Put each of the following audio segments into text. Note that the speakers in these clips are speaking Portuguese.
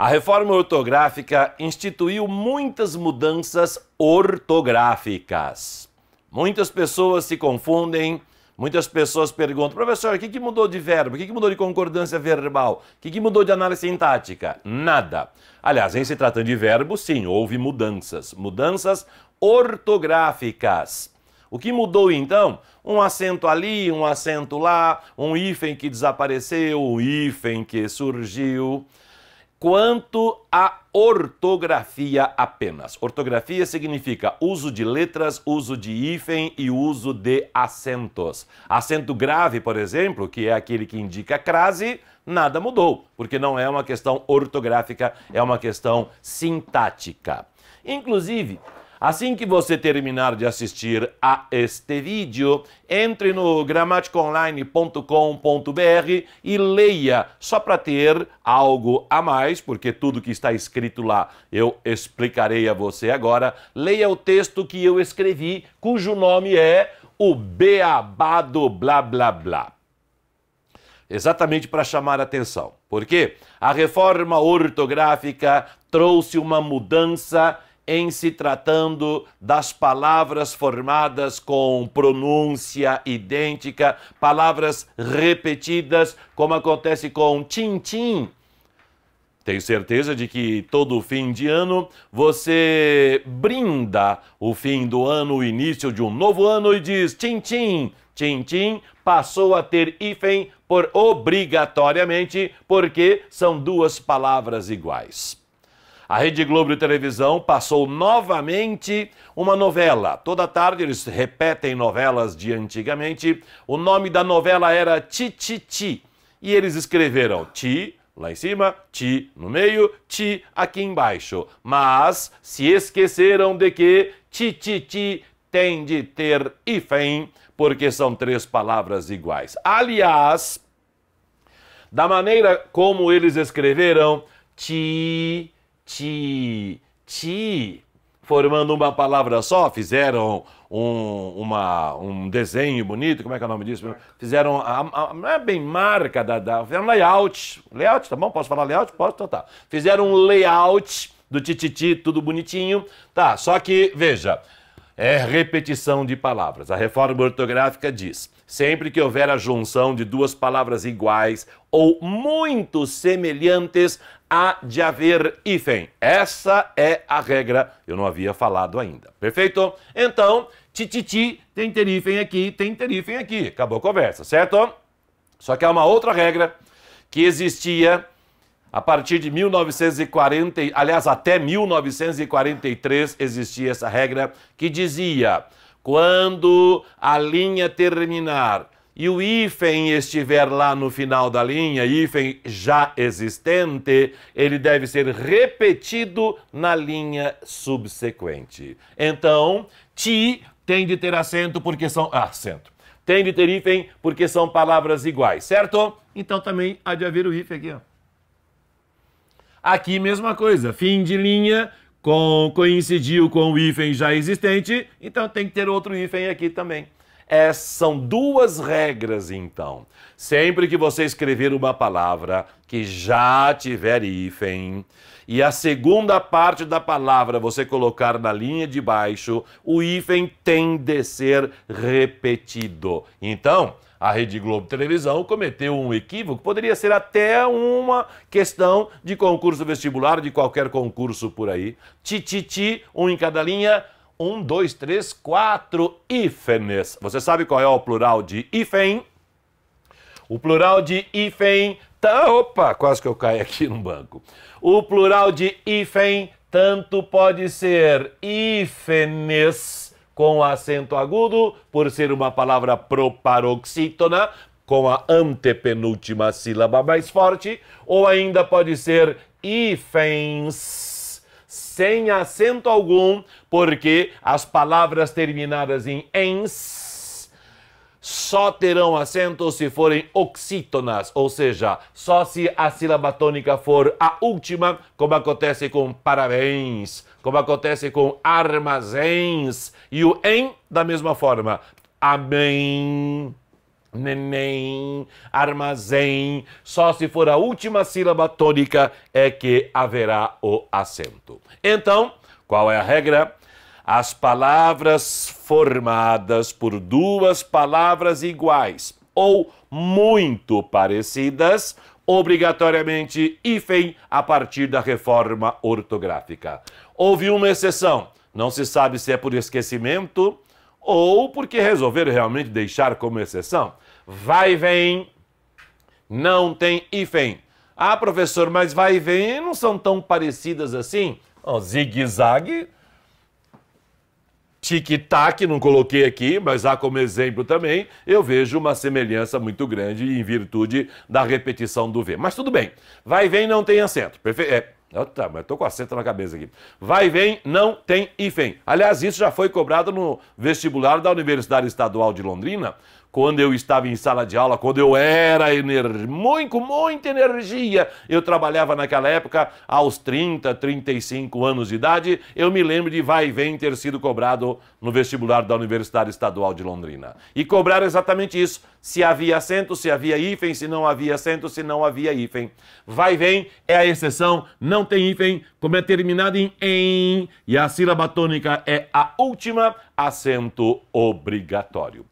A reforma ortográfica instituiu muitas mudanças ortográficas. Muitas pessoas se confundem, muitas pessoas perguntam: professor, o que mudou de verbo? O que mudou de concordância verbal? O que mudou de análise sintática? Nada. Aliás, em se tratando de verbo, sim, houve mudanças. Mudanças ortográficas. O que mudou então? Um acento ali, um acento lá, um hífen que desapareceu, um hífen que surgiu. Quanto à ortografia apenas. Ortografia significa uso de letras, uso de hífen e uso de acentos. Acento grave, por exemplo, que é aquele que indica crase, nada mudou, porque não é uma questão ortográfica, é uma questão sintática. Inclusive, assim que você terminar de assistir a este vídeo, entre no gramaticaonline.com.br e leia, só para ter algo a mais, porque tudo que está escrito lá eu explicarei a você agora. Leia o texto que eu escrevi, cujo nome é O Beabá do Blá Blá Blá. Exatamente para chamar a atenção, porque a reforma ortográfica trouxe uma mudança em se tratando das palavras formadas com pronúncia idêntica, palavras repetidas, como acontece com tim-tim. Tenho certeza de que todo fim de ano você brinda o fim do ano, o início de um novo ano e diz tim-tim. Tim-tim passou a ter hífen por obrigatoriamente, porque são duas palavras iguais. A Rede Globo de Televisão passou novamente uma novela. Toda tarde eles repetem novelas de antigamente. O nome da novela era Tititi. E eles escreveram Ti lá em cima, Ti no meio, Ti aqui embaixo. Mas se esqueceram de que Tititi tem de ter hífen, porque são três palavras iguais. Aliás, da maneira como eles escreveram Ti, formando uma palavra só, fizeram um desenho bonito, como é que é o nome disso? Fizeram, não é bem marca, fizeram layout, tá bom? Posso falar layout? Posso, então tá. Fizeram um layout do tititi, tudo bonitinho, tá, só que, veja, é repetição de palavras. A reforma ortográfica diz: sempre que houver a junção de duas palavras iguais ou muito semelhantes, há de haver hífen. Essa é a regra, eu não havia falado ainda. Perfeito? Então, tititi tem ter hífen aqui, tem ter hífen aqui. Acabou a conversa, certo? Só que há uma outra regra que existia a partir de 1940, aliás, até 1943 existia essa regra que dizia: quando a linha terminar e o hífen estiver lá no final da linha, hífen já existente, ele deve ser repetido na linha subsequente. Então, ti tem de ter acento porque são... Tem de ter hífen porque são palavras iguais, certo? Então também há de haver o hífen aqui, ó. Aqui, mesma coisa, fim de linha coincidiu com o hífen já existente, então tem que ter outro hífen aqui também. São duas regras, então. Sempre que você escrever uma palavra que já tiver hífen e a segunda parte da palavra você colocar na linha de baixo, o hífen tem de ser repetido. Então, a Rede Globo Televisão cometeu um equívoco, poderia ser até uma questão de concurso vestibular, de qualquer concurso por aí. Tititi, um em cada linha. 1, 2, 3, 4 hífenes. Você sabe qual é o plural de hífen? O plural de hífen... Opa, quase que eu caio aqui no banco. O plural de hífen tanto pode ser hífenes com acento agudo, por ser uma palavra proparoxítona, com a antepenúltima sílaba mais forte, ou ainda pode ser hífens sem acento algum, porque as palavras terminadas em ens só terão acento se forem oxítonas, ou seja, só se a sílaba tônica for a última, como acontece com parabéns, como acontece com armazéns, e o em da mesma forma, amém, neném, armazém. Só se for a última sílaba tônica é que haverá o acento. Então, qual é a regra? As palavras formadas por duas palavras iguais ou muito parecidas, obrigatoriamente hífen a partir da reforma ortográfica. Houve uma exceção, não se sabe se é por esquecimento ou porque resolveram realmente deixar como exceção. Vai e vem, não tem hífen. Ah, professor, mas vai e vem não são tão parecidas assim? Oh, zigue-zague, tic-tac, não coloquei aqui, mas há como exemplo também, eu vejo uma semelhança muito grande em virtude da repetição do V. Mas tudo bem, vai e vem não tem acento. Perfeito. Tá, mas estou com acento na cabeça aqui. Vai e vem não tem hífen. Aliás, isso já foi cobrado no vestibular da Universidade Estadual de Londrina, quando eu estava em sala de aula, quando eu era com muita energia, eu trabalhava naquela época aos 30, 35 anos de idade, eu me lembro de vai e vem ter sido cobrado no vestibular da Universidade Estadual de Londrina. E cobraram exatamente isso, se havia acento, se havia hífen, se não havia acento, se não havia hífen. Vai e vem é a exceção, não tem hífen, como é terminado em, e a sílaba tônica é a última, acento obrigatório.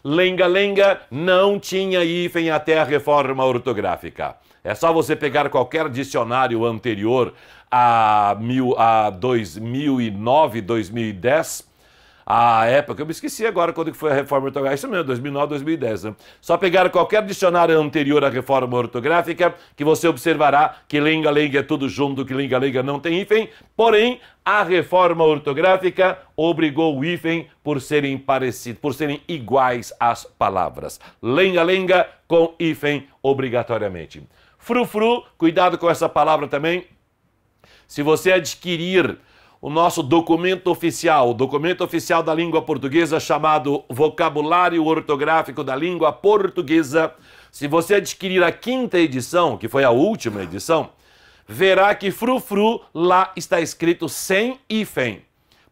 Lenga-lenga não tinha hífen até a reforma ortográfica. É só você pegar qualquer dicionário anterior a 2009, 2010, a época, eu me esqueci agora quando foi a reforma ortográfica, isso mesmo, 2009, 2010. Né? Só pegar qualquer dicionário anterior à reforma ortográfica que você observará que lenga-lenga é tudo junto, que lenga-lenga não tem hífen, porém, a reforma ortográfica obrigou o hífen por serem parecidos, por serem iguais às palavras. Lenga-lenga com hífen obrigatoriamente. Frufru, cuidado com essa palavra também. Se você adquirir o nosso documento oficial da língua portuguesa chamado Vocabulário Ortográfico da Língua Portuguesa, se você adquirir a 5ª edição, que foi a última edição, verá que frufru lá está escrito sem hífen.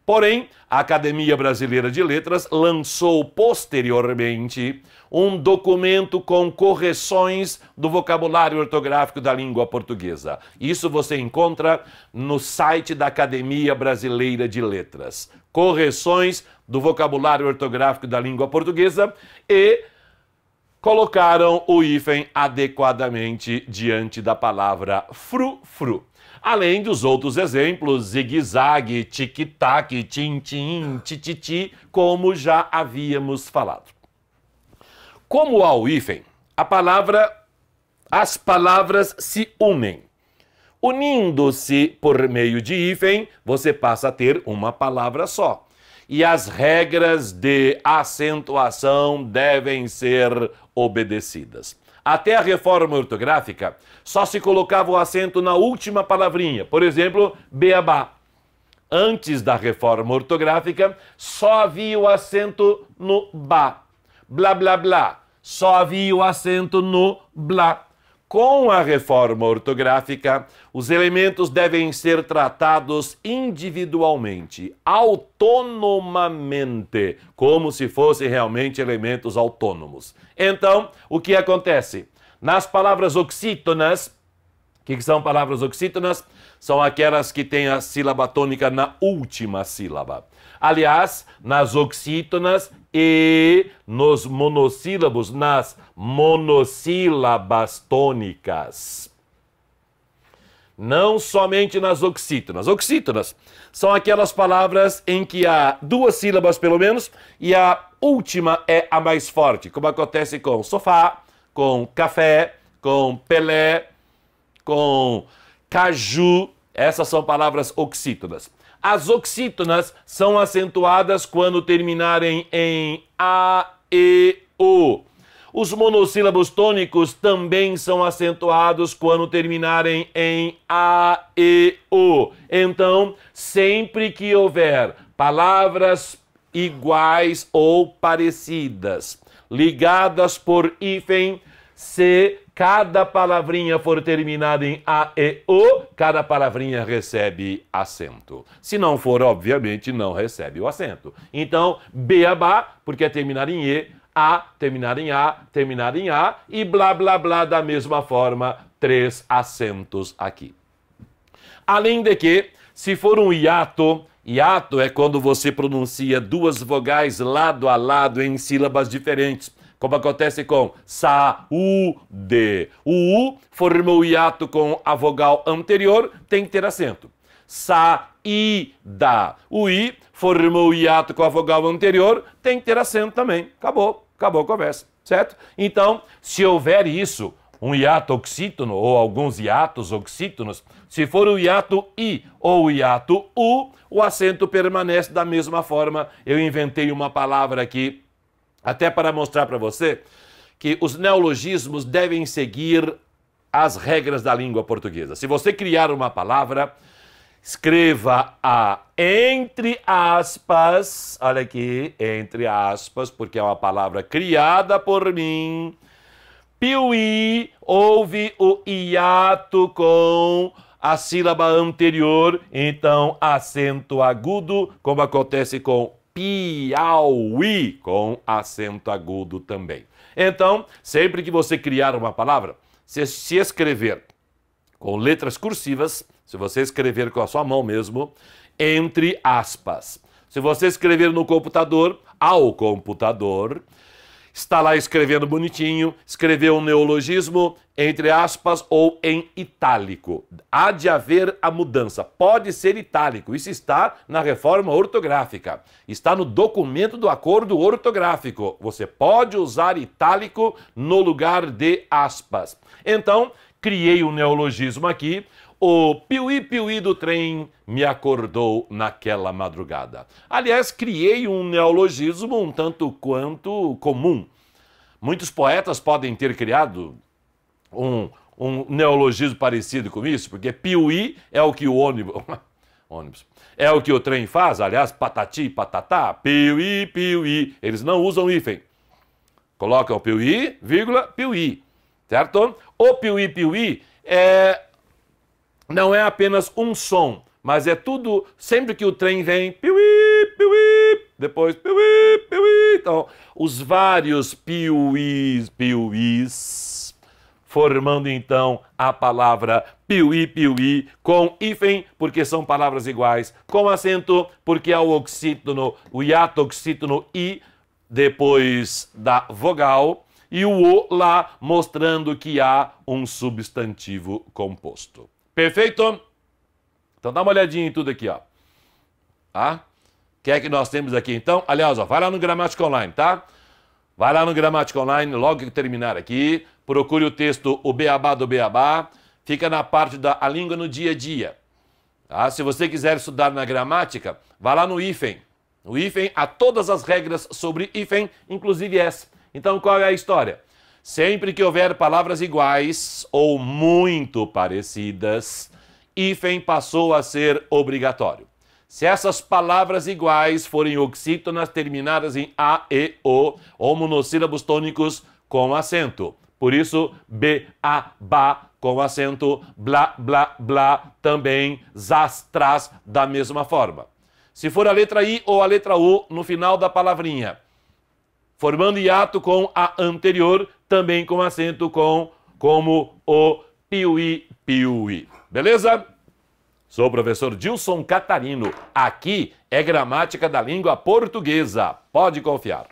Porém, a Academia Brasileira de Letras lançou posteriormente um documento com correções do vocabulário ortográfico da língua portuguesa. Isso você encontra no site da Academia Brasileira de Letras. Correções do vocabulário ortográfico da língua portuguesa e colocaram o hífen adequadamente diante da palavra frufru. Além dos outros exemplos, zigue-zague, tic-tac, tim-tim, tititi, como já havíamos falado. Como há o hífen, as palavras se unem. Unindo-se por meio de hífen, você passa a ter uma palavra só. E as regras de acentuação devem ser obedecidas. Até a reforma ortográfica, só se colocava o acento na última palavrinha. Por exemplo, beabá. Antes da reforma ortográfica, só havia o acento no ba. Blá, blá, blá. Só havia o acento no blá. Com a reforma ortográfica, os elementos devem ser tratados individualmente, autonomamente, como se fossem realmente elementos autônomos. Então, o que acontece? Nas palavras oxítonas, o que são palavras oxítonas? São aquelas que têm a sílaba tônica na última sílaba. Aliás, nas oxítonas e nos monossílabos, nas monossílabas tônicas. Não somente nas oxítonas. Oxítonas são aquelas palavras em que há 2 sílabas pelo menos e a última é a mais forte, como acontece com sofá, com café, com Pelé, com caju. Essas são palavras oxítonas. As oxítonas são acentuadas quando terminarem em A, E, O. Os monossílabos tônicos também são acentuados quando terminarem em A, E, O. Então, sempre que houver palavras iguais ou parecidas, ligadas por hífen, se cada palavrinha for terminada em A, E, O, cada palavrinha recebe acento. Se não for, obviamente, não recebe o acento. Então, beabá, porque é terminado em E, A, terminar em A, terminar em A e blá, blá, blá da mesma forma, 3 acentos aqui. Além de que, se for um hiato, hiato é quando você pronuncia duas vogais lado a lado em sílabas diferentes, como acontece com saúde. O U formou hiato com a vogal anterior, tem que ter acento. Saída. O I formou hiato com a vogal anterior, tem que ter acento também. Acabou a conversa, certo? Então, se houver isso, um hiato oxítono ou alguns hiatos oxítonos, se for o hiato I ou o hiato U, o acento permanece da mesma forma. Eu inventei uma palavra aqui, até para mostrar para você que os neologismos devem seguir as regras da língua portuguesa. Se você criar uma palavra, escreva a entre aspas, olha aqui, entre aspas, porque é uma palavra criada por mim. Piuí, houve o hiato com a sílaba anterior, então acento agudo, como acontece com Piauí, com acento agudo também. Então, sempre que você criar uma palavra, se escrever com letras cursivas, se você escrever com a sua mão mesmo, entre aspas. Se você escrever no computador, ao computador, está lá escrevendo bonitinho, escreveu um neologismo, entre aspas, ou em itálico. Há de haver a mudança. Pode ser itálico. Isso está na reforma ortográfica. Está no documento do acordo ortográfico. Você pode usar itálico no lugar de aspas. Então, criei um neologismo aqui. O piuí-piuí do trem me acordou naquela madrugada. Aliás, criei um neologismo um tanto quanto comum. Muitos poetas podem ter criado um neologismo parecido com isso, porque piuí é o que o ônibus é o que o trem faz, aliás, patati, patatá, piuí, piuí. Eles não usam hífen. Colocam piuí, vírgula, piuí, certo? O piuí, piuí não é apenas um som, mas é tudo, sempre que o trem vem, piuí, piuí, depois piuí, piuí. Então, os vários piuís, piuís, formando então a palavra piuí, piuí, com hífen, porque são palavras iguais, com acento, porque é o oxítono, o hiato oxítono I, depois da vogal, e o O lá, mostrando que há um substantivo composto. Perfeito? Então dá uma olhadinha em tudo aqui, ó. Tá? O que é que nós temos aqui então? Aliás, ó, vai lá no Gramática Online, tá? Vai lá no Gramática Online, logo que terminar aqui, procure o texto O Beabá do Beabá, fica na parte da língua no dia a dia. Tá? Se você quiser estudar na gramática, vai lá no hífen. No hífen há todas as regras sobre hífen, inclusive essa. Então qual é a história? Sempre que houver palavras iguais ou muito parecidas, hífen passou a ser obrigatório. Se essas palavras iguais forem oxítonas terminadas em A, E, O, ou monossílabos tônicos com acento. Por isso, B, A, Ba com acento, blá, blá, blá, também, zás, trás, da mesma forma. Se for a letra I ou a letra U no final da palavrinha, formando hiato com a anterior, também com acento como o piuí, piuí. Beleza? Sou o professor Dilson Catarino. Aqui é Gramática da Língua Portuguesa. Pode confiar.